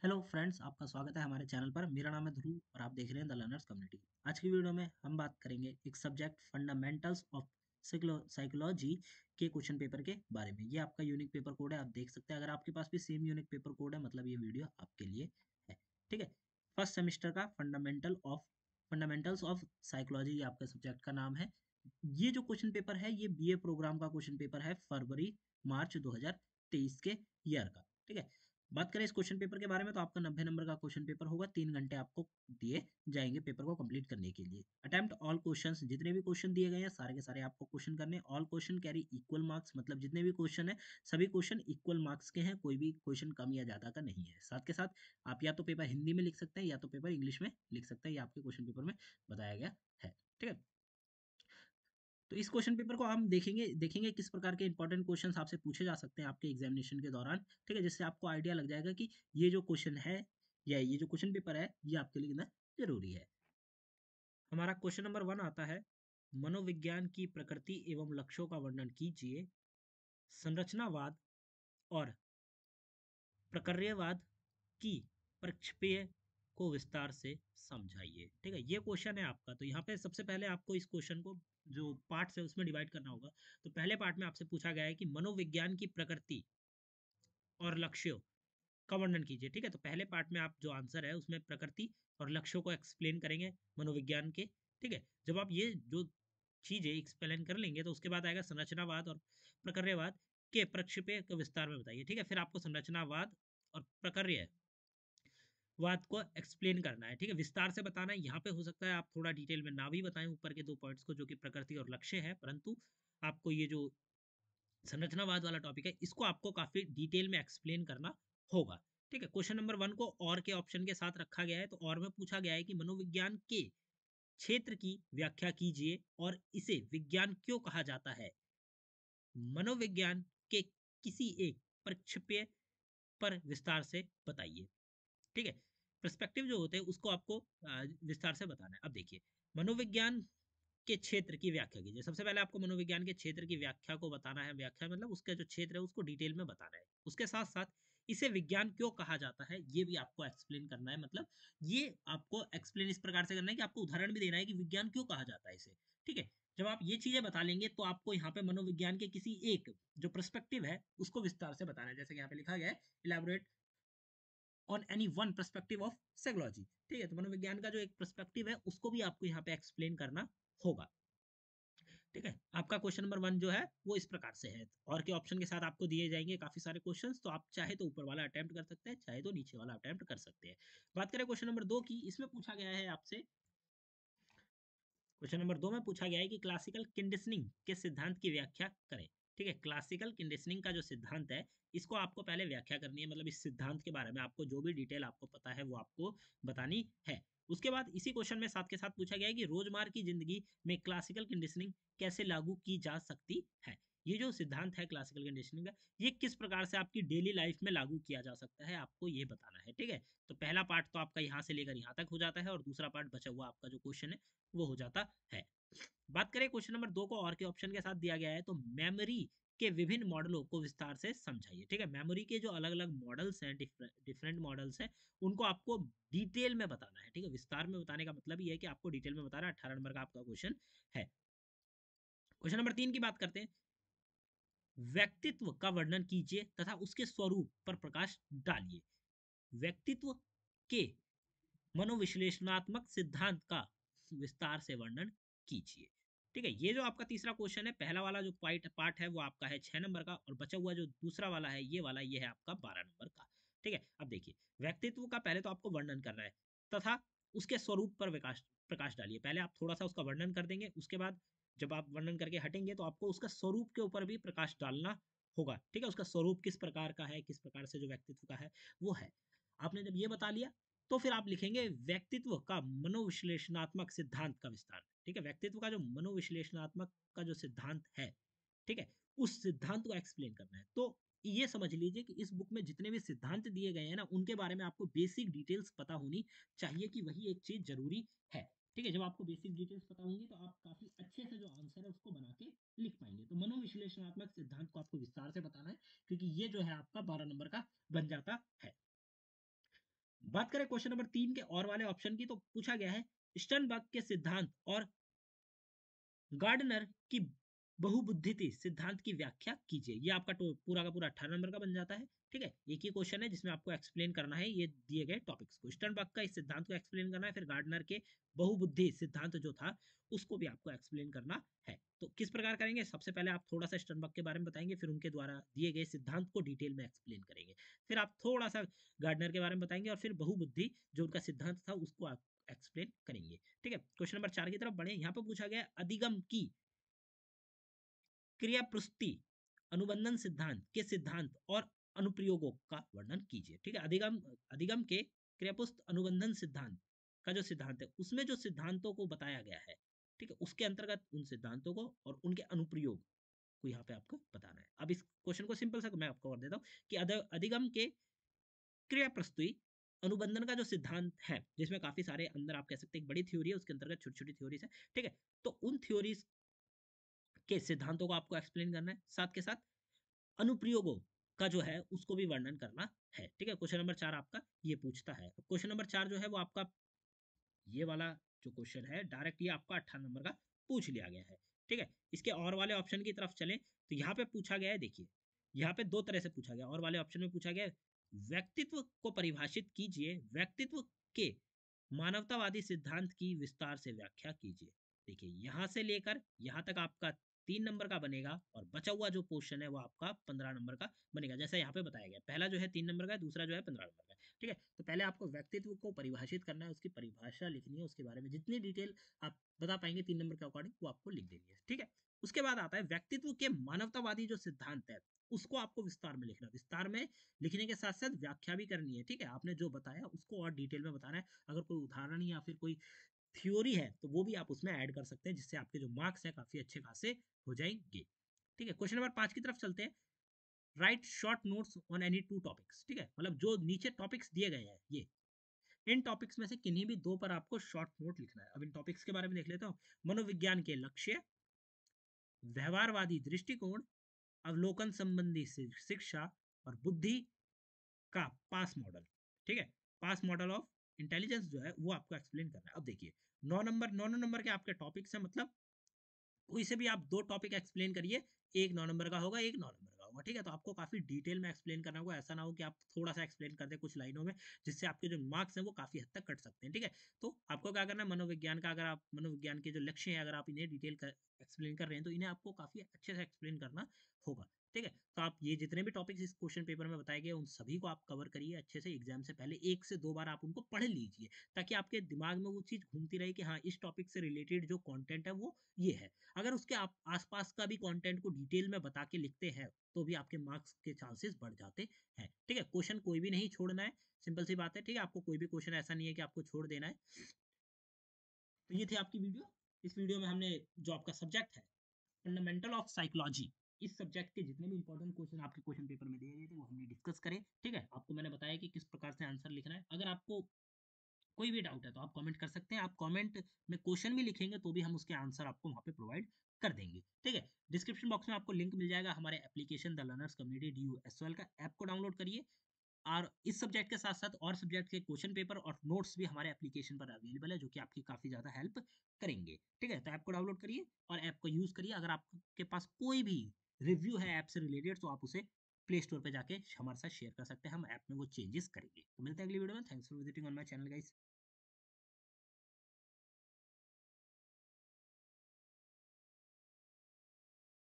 Hello friends, आपका स्वागत है हमारे चैनल पर। मेरा नाम है ध्रुव और आप देख रहे हैं द लर्नर्स कम्युनिटी। आज की वीडियो में हम बात करेंगे एक सब्जेक्ट फंडामेंटल्स ऑफ साइकोलॉजी के क्वेश्चन पेपर के बारे में। ये आपका यूनिक पेपर कोड है, आप देख सकते हैं। अगर आपके पास भी सेम यूनिक पेपर कोड है मतलब ये वीडियो आपके लिए है। ठीक है, फर्स्ट सेमेस्टर का फंडामेंटल्स ऑफ साइकोलॉजी ये आपके सब्जेक्ट का नाम है। ये जो क्वेश्चन पेपर है ये बीए प्रोग्राम का क्वेश्चन पेपर है, फरवरी मार्च 2023 के ईयर का। ठीक है, बात करें इस क्वेश्चन पेपर के बारे में तो आपका 90 नंबर का क्वेश्चन पेपर होगा। 3 घंटे आपको दिए जाएंगे पेपर को कंप्लीट करने के लिए। अटेम्प्ट ऑल क्वेश्चंस, जितने भी क्वेश्चन दिए गए हैं सारे के सारे आपको क्वेश्चन करने। All question carry equal marks, मतलब जितने भी क्वेश्चन है सभी क्वेश्चन इक्वल मार्क्स के हैं, कोई भी क्वेश्चन कम या ज्यादा का नहीं है। साथ के साथ आप या तो पेपर हिंदी में लिख सकते हैं या तो पेपर इंग्लिश में लिख सकते हैं, ये आपके क्वेश्चन पेपर में बताया गया है। ठीक है, तो इस क्वेश्चन पेपर को हम देखेंगे किस प्रकार के इंपॉर्टेंट क्वेश्चंस आपसे पूछे जा सकते हैं आपके एग्जामिनेशन के दौरान। ठीक है, जिससे आपको आइडिया लग जाएगा कि ये जो क्वेश्चन है या ये जो क्वेश्चन पेपर है ये आपके लिए कितना जरूरी है। हमारा क्वेश्चन नंबर 1 आता है, मनोविज्ञान की प्रकृति एवं लक्ष्यों का वर्णन कीजिए। संरचनावाद और प्रक्रियावाद की प्रक्षेपीय को विस्तार से समझाइए। ठीक है, ये क्वेश्चन है आपका। तो यहाँ पे सबसे पहले आपको इस क्वेश्चन को जो पार्ट्स है उसमें डिवाइड करना होगा। तो पहले पार्ट में आपसे पूछा गया है कि मनोविज्ञान की प्रकृति और लक्ष्यों का वर्णन कीजिए। ठीक है, तो पहले पार्ट में आप जो आंसर है उसमें प्रकृति और लक्ष्यों को एक्सप्लेन करेंगे मनोविज्ञान के। ठीक है, जब आप ये जो चीजें एक्सप्लेन कर लेंगे तो उसके बाद आएगा संरचनावाद और प्रक्रियावाद के प्रक्षेपे को विस्तार में बताइए। ठीक है, फिर आपको संरचनावाद और प्रक्रियावाद को एक्सप्लेन करना है। ठीक है, विस्तार से बताना है। यहाँ पे हो सकता है आप थोड़ा डिटेल में ना भी बताएं ऊपर के 2 पॉइंट्स को जो कि प्रकृति और लक्ष्य है, परंतु आपको ये जो संरचनावाद वाला टॉपिक है इसको आपको काफी डिटेल में एक्सप्लेन करना होगा। ठीक है, क्वेश्चन नंबर 1 को और के ऑप्शन के साथ रखा गया है। तो और में पूछा गया है कि मनोविज्ञान के क्षेत्र की व्याख्या कीजिए और इसे विज्ञान क्यों कहा जाता है। मनोविज्ञान के किसी एक प्रक्षेप्य पर विस्तार से बताइए। ठीक है, पर्सपेक्टिव जो होते हैं उसको आपको विस्तार से बताना है। अब देखिए, मनोविज्ञान के क्षेत्र की व्याख्या कीजिए। सबसे पहले आपको मनोविज्ञान के क्षेत्र की व्याख्या को बताना है। व्याख्या मतलब उसका जो क्षेत्र है उसको डिटेल में बताना है। उसके साथ साथ इसे विज्ञान क्यों कहा जाता है ये भी आपको एक्सप्लेन करना है। मतलब ये आपको एक्सप्लेन इस प्रकार से करना है कि आपको उदाहरण भी देना है कि विज्ञान क्यों कहा जाता है इसे। ठीक है, जब आप ये चीजें बता लेंगे तो आपको यहाँ पे मनोविज्ञान के किसी एक जो पर्सपेक्टिव है उसको विस्तार से बताना है। जैसे कि यहाँ पे लिखा गया है, elaborate on any one perspective of psychology. ठीक है, तो मनोविज्ञान का जो एक पर्सपेक्टिव है उसको भी आपको यहाँ पे एक्सप्लेन करना होगा। ठीक है, आपका क्वेश्चन नंबर 1 जो है वो इस प्रकार से है। और के ऑप्शन के साथ आपको दिए जाएंगे काफी सारे क्वेश्चंस, तो आप चाहे तो ऊपर वाला अटेम्प्ट कर सकते हैं, चाहे तो नीचे वाला अटेम्प्ट कर सकते हैं। बात करें क्वेश्चन नंबर 2 की, इसमें पूछा गया है आपसे, क्वेश्चन नंबर 2 में पूछा गया है कि क्लासिकल कंडीशनिंग के सिद्धांत की व्याख्या करें। ठीक है, क्लासिकल कंडीशनिंग का जो सिद्धांत है इसको आपको पहले व्याख्या करनी है। मतलब इस सिद्धांत के बारे में आपको जो भी डिटेल आपको पता है वो आपको बतानी है। उसके बाद इसी क्वेश्चन में साथ के साथ पूछा गया है कि रोजमर्रा की जिंदगी में क्लासिकल कंडीशनिंग कैसे लागू की जा सकती है। ये जो सिद्धांत है क्लासिकल कंडीशनिंग का, ये किस प्रकार से आपकी डेली लाइफ में लागू किया जा सकता है आपको ये बताना है। ठीक है, तो पहला पार्ट तो आपका यहाँ से लेकर यहाँ तक हो जाता है और दूसरा पार्ट बचा हुआ आपका जो क्वेश्चन है वो हो जाता है। बात करें क्वेश्चन नंबर 2 को और के ऑप्शन के साथ दिया गया है, तो मेमोरी के विभिन्न मॉडलों को विस्तार से समझाइए। ठीक है, मेमोरी के जो अलग अलग मॉडल्स हैं, डिफरेंट मॉडल्स हैं, उनको आपको डिटेल में बताना है। ठीक है, विस्तार में बताने का मतलब ये है कि आपको डिटेल में बताना है। 18 नंबर का आपका क्वेश्चन है। क्वेश्चन नंबर 3 की बात करते हैं, व्यक्तित्व का वर्णन कीजिए तथा उसके स्वरूप पर प्रकाश डालिए। व्यक्तित्व के मनोविश्लेषणात्मक सिद्धांत का विस्तार से वर्णन कीजिए। ठीक है, ये जो आपका तीसरा क्वेश्चन है, पहला वाला जो पार्ट है वो आपका है 6 नंबर का, और बचा हुआ जो दूसरा वाला है ये है आपका 12 नंबर का। ठीक है, अब देखिए, व्यक्तित्व का पहले तो आपको वर्णन करना है तथा उसके स्वरूप पर विकास प्रकाश डालिए। पहले आप थोड़ा सा उसका वर्णन कर देंगे, उसके बाद जब आप वर्णन करके हटेंगे तो आपको उसका स्वरूप के ऊपर भी प्रकाश डालना होगा। ठीक है, उसका स्वरूप किस प्रकार का है, किस प्रकार से जो व्यक्तित्व का है वो है। आपने जब ये बता लिया तो फिर आप लिखेंगे व्यक्तित्व का मनोविश्लेषणात्मक सिद्धांत का विस्तार। ठीक है, व्यक्तित्व का जो मनोविश्लेषणात्मक का जो सिद्धांत है, ठीक है, उस सिद्धांत को एक्सप्लेन करना है। तो ये समझ लीजिए कि इस बुक में जितने भी सिद्धांत दिए गए हैं ना उनके बारे में आपको बेसिक डिटेल्स पता होनी चाहिए, कि वही एक चीज जरूरी है। ठीक है, जब आपको बेसिक डिटेल्स पता होंगी तो आप काफी अच्छे से जो आंसर है उसको बना के लिख पाएंगे। तो मनोविश्लेषणात्मक सिद्धांत को आपको विस्तार से बताना है, क्योंकि ये जो है आपका 12 नंबर का बन जाता है। बात करें क्वेश्चन नंबर 3 के और वाले ऑप्शन की, तो पूछा गया है स्टर्नबर्ग के सिद्धांत और गार्डनर की बहुबुद्धिति सिद्धांत की व्याख्या कीजिए। ये आपका पूरा का पूरा 18 नंबर का बन जाता है। ठीक है, एक ही क्वेश्चन है जिसमें आपको एक्सप्लेन करना है ये दिए गए टॉपिक्स को। स्टर्नबर्ग का इस सिद्धांत को एक्सप्लेन करना है, फिर गार्डनर के बहुबुद्धि सिद्धांत जो था उसको भी आपको एक्सप्लेन करना है। तो किस प्रकार करेंगे, सबसे पहले आप थोड़ा सा स्टर्नबर्ग के बारे में बताएंगे, फिर उनके द्वारा दिए गए सिद्धांत को डिटेल में एक्सप्लेन करेंगे, फिर आप थोड़ा सा गार्डनर के बारे में बताएंगे, और फिर बहुबुद्धि जो उनका सिद्धांत था उसको आप एक्सप्लेन करेंगे। ठीक है, क्वेश्चन नंबर 4 की तरफ बढ़े। यहाँ पर पूछा गया अधिगम की क्रियाप्रस्तुति अनुबंधन सिद्धांत के सिद्धांत और अनुप्रयोगों का वर्णन कीजिए। ठीक है, अधिगम अधिगम के क्रियापुस्त अनुबंधन सिद्धांत का जो सिद्धांत है उसमें जो सिद्धांतों को बताया गया है, ठीक है, उसके अंतर्गत उन सिद्धांतों को और उनके अनुप्रयोग को यहाँ पे आपको बताना है। अब इस क्वेश्चन को सिंपल सा मैं आपको और देता हूँ कि अधिगम के क्रिया प्रस्तुति अनुबंधन का जो सिद्धांत है, जिसमें काफी सारे अंदर आप कह सकते हैं एक बड़ी थ्योरी है, उसके अंतर्गत छोटी छोटी थ्योरीज है। ठीक है, तो उन थ्योरीज के सिद्धांतों को आपको एक्सप्लेन करना है, साथ के साथ अनुप्रयोगों का जो है उसको भी वर्णन करना है। ठीक है, क्वेश्चन नंबर 4 आपका ये पूछता है। क्वेश्चन नंबर 4 जो है वो आपका ये वाला जो क्वेश्चन है डायरेक्ट ये आपका 18 नंबर का पूछ लिया गया है। ठीक है, इसके और वाले ऑप्शन की तरफ चले तो यहाँ पे पूछा गया है, देखिए यहाँ पे दो तरह से पूछा गया। और वाले ऑप्शन में पूछा गया है व्यक्तित्व को परिभाषित कीजिए, व्यक्तित्व के मानवतावादी सिद्धांत की विस्तार से व्याख्या कीजिए। देखिए यहां से लेकर यहां तक आपका 3 नंबर का बनेगा, और बचा हुआ जो पोर्शन है वो आपका 15 नंबर का बनेगा, जैसा यहाँ पे बताया गया। पहला जो है 3 नंबर का है, दूसरा जो है 15 नंबर का है। ठीक है, तो पहले आपको व्यक्तित्व को परिभाषित करना है, उसकी परिभाषा लिखनी है, उसके बारे में जितनी डिटेल आप बता पाएंगे 3 नंबर के अकॉर्डिंग वो आपको लिख देनी है। ठीक है, उसके बाद आता है व्यक्तित्व के मानवतावादी जो सिद्धांत है उसको आपको विस्तार में लिखना है। विस्तार में लिखने के साथ साथ व्याख्या भी करनी है। ठीक है, आपने जो बताया उसको और डिटेल में बताना है। अगर कोई उदाहरण या फिर कोई थ्योरी है तो वो भी आप उसमें ऐड कर सकते हैं, जिससे आपके जो मार्क्स है काफी अच्छे खासे हो जाएंगे। ठीक है, क्वेश्चन नंबर 5 की तरफ चलते हैं। Right short notes on any two topics. ठीक है, मतलब जो नीचे टॉपिक्स दिए गए हैं ये इन टॉपिक्स में से किन्हीं भी दो पर आपको शॉर्ट नोट लिखना है। अब इन टॉपिक्स के बारे में देख लेता हूँ। मनोविज्ञान के लक्ष्य, व्यवहारवादी दृष्टिकोण, अवलोकन संबंधी शिक्षा, और बुद्धि का पास मॉडल। ठीक है, पास मॉडल ऑफ इंटेलिजेंस जो है वो आपको एक्सप्लेन करना है। अब देखिए 9 नंबर के आपके टॉपिक्स है, मतलब कोई से भी आप दो टॉपिक एक्सप्लेन करिए, एक 9 नंबर का होगा, एक 9 नंबर का होगा। ठीक है, तो आपको काफी डिटेल में एक्सप्लेन करना होगा, ऐसा ना हो कि आप थोड़ा सा एक्सप्लेन कर दें कुछ लाइनों में, जिससे आपके जो मार्क्स हैं वो काफी हद तक कट सकते हैं। ठीक है, तो आपको क्या करना है, मनोविज्ञान का अगर आप मनोविज्ञान के जो लक्ष्य हैं अगर आप इन्हें डिटेल कर एक्सप्लेन कर रहे हैं तो इन्हें आपको काफी अच्छे से एक्सप्लेन करना होगा। ठीक है, तो आप ये जितने भी टॉपिक्स इस क्वेश्चन पेपर में बताए गए उन सभी को आप कवर करिए अच्छे से। एग्जाम से पहले 1 से 2 बार आप उनको पढ़ लीजिए, ताकि आपके दिमाग में वो चीज़ घूमती रहे कि हाँ इस टॉपिक से रिलेटेड जो कंटेंट है वो ये है। अगर उसके आप आसपास का भी कंटेंट को डिटेल में बता के लिखते हैं तो भी आपके मार्क्स के चांसेस बढ़ जाते हैं। ठीक है, क्वेश्चन कोई भी नहीं छोड़ना है, सिंपल सी बात है। ठीक है, आपको कोई भी क्वेश्चन ऐसा नहीं है कि आपको छोड़ देना है। तो ये थी आपकी वीडियो। इस वीडियो में हमने जो आपका सब्जेक्ट है फंडामेंटल ऑफ साइकोलॉजी, इस सब्जेक्ट के जितने भी इंपॉर्टेंट क्वेश्चन आपके क्वेश्चन पेपर में दिए गए थे वो हमने डिस्कस करे। ठीक है, आपको मैंने बताया कि किस प्रकार से आंसर लिखना है। अगर आपको कोई भी डाउट है तो आप कमेंट कर सकते हैं। आप कमेंट में क्वेश्चन भी लिखेंगे तो भी हम उसके आंसर आपको वहाँ पे प्रोवाइड कर देंगे। ठीक है, डिस्क्रिप्शन बॉक्स में आपको लिंक मिल जाएगा हमारे application the learners community DUSOL का। ऐप को डाउनलोड करिए, और इस सब्जेक्ट के साथ साथ और सब्जेक्ट के क्वेश्चन पेपर और नोट्स भी हमारे एप्लीकेशन पर अवेलेबल है, जो कि आपकी काफ़ी ज़्यादा हेल्प करेंगे। ठीक है, तो ऐप को डाउनलोड करिए और ऐप को यूज़ करिए। अगर आपके पास कोई भी रिव्यू है ऐप से रिलेटेड तो आप उसे प्ले स्टोर पर जाके हमारे साथ शेयर कर सकते हैं, हम ऐप में वो चेंजेस करेंगे। तो मिलते हैं अगली वीडियो में। Thanks for visiting on my channel guys.